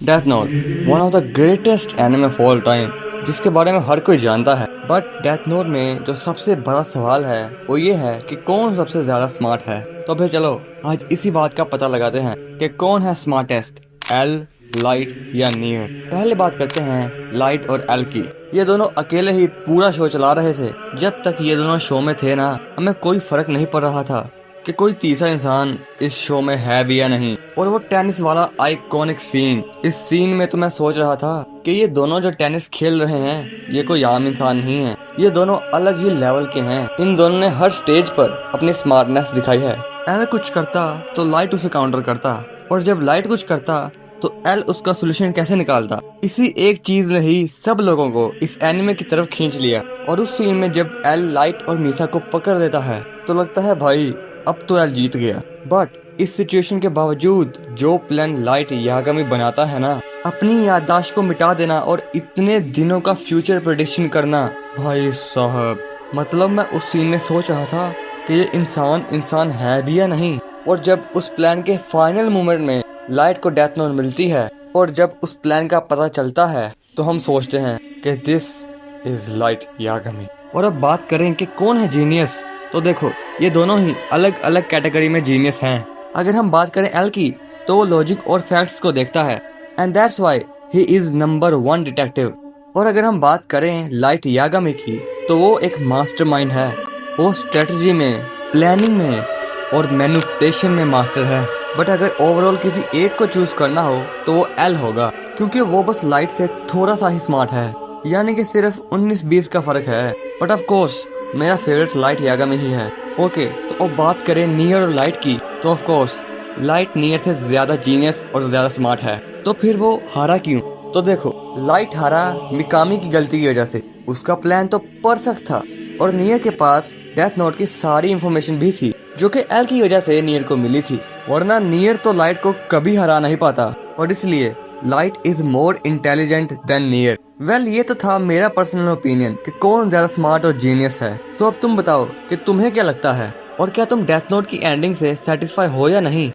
Death note one of the greatest anime of all time, जिसके बारे में हर कोई जानता है। बट डेथ नोट में जो सबसे बड़ा सवाल है वो ये है कि कौन सबसे ज्यादा स्मार्ट है। तो फिर चलो आज इसी बात का पता लगाते हैं कि कौन है स्मार्टेस्ट, एल, लाइट या नियर। पहले बात करते हैं लाइट और एल की। ये दोनों अकेले ही पूरा शो चला रहे थे। जब तक ये दोनों शो में थे ना, हमें कोई फर्क नहीं पड़ रहा था कि कोई तीसरा इंसान इस शो में है भी या नहीं। और वो टेनिस वाला आइकॉनिक सीन, इस सीन में तो मैं सोच रहा था कि ये दोनों जो टेनिस खेल रहे हैं ये कोई आम इंसान नहीं है, ये दोनों अलग ही लेवल के हैं। इन दोनों ने हर स्टेज पर अपनी स्मार्टनेस दिखाई है। एल कुछ करता तो लाइट उसे काउंटर करता, और जब लाइट कुछ करता तो एल उसका सोल्यूशन कैसे निकालता। इसी एक चीज ने ही सब लोगों को इस एनिमे की तरफ खींच लिया। और उस सीन में जब एल लाइट और मीसा को पकड़ देता है तो लगता है भाई अब तो एल जीत गया। बट इस सिचुएशन के बावजूद जो प्लान लाइट यागामी बनाता है ना, अपनी याददाश्त को मिटा देना और इतने दिनों का फ्यूचर प्रेडिक्शन करना, भाई साहब मतलब मैं उस सीन में सोच रहा था कि ये इंसान है भी या नहीं। और जब उस प्लान के फाइनल मोमेंट में लाइट को डेथ नोट मिलती है और जब उस प्लान का पता चलता है तो हम सोचते हैं कि दिस इज लाइट यागामी। और अब बात करें कि कौन है जीनियस, तो देखो ये दोनों ही अलग अलग कैटेगरी में जीनियस हैं। अगर हम बात करें एल की तो वो लॉजिक और फैक्ट्स को देखता है, and that's why he is number 1 detective. और अगर हम बात करें लाइट यागामी की तो वो एक मास्टरमाइंड है। वो स्ट्रेटजी में, प्लानिंग में और मैनिपुलेशन में मास्टर है। बट अगर ओवरऑल किसी एक को चूज करना हो तो वो एल होगा, क्योंकि वो बस लाइट से थोड़ा सा ही स्मार्ट है, यानी कि सिर्फ 19-20 का फर्क है। बट ऑफ कोर्स मेरा फेवरेट लाइट यागामी ही है। ओके, तो अब बात करें नियर और लाइट की तो ऑफ कोर्स लाइट नियर से ज्यादा जीनियस और ज्यादा स्मार्ट है। तो फिर वो हारा क्यों? तो देखो लाइट हारा मिकामी की गलती की वजह से। उसका प्लान तो परफेक्ट था और नियर के पास डेथ नोट की सारी इंफॉर्मेशन भी थी जो कि एल की वजह से नियर को मिली थी, वरना नियर तो लाइट को कभी हरा नहीं पाता। और इसलिए light is more intelligent then near. Well ये तो था मेरा पर्सनल ओपिनियन कि कौन ज्यादा स्मार्ट और जीनियस है। तो अब तुम बताओ कि तुम्हें क्या लगता है, और क्या तुम डेथ नोट की एंडिंग से सेटिस्फाई हो या नहीं।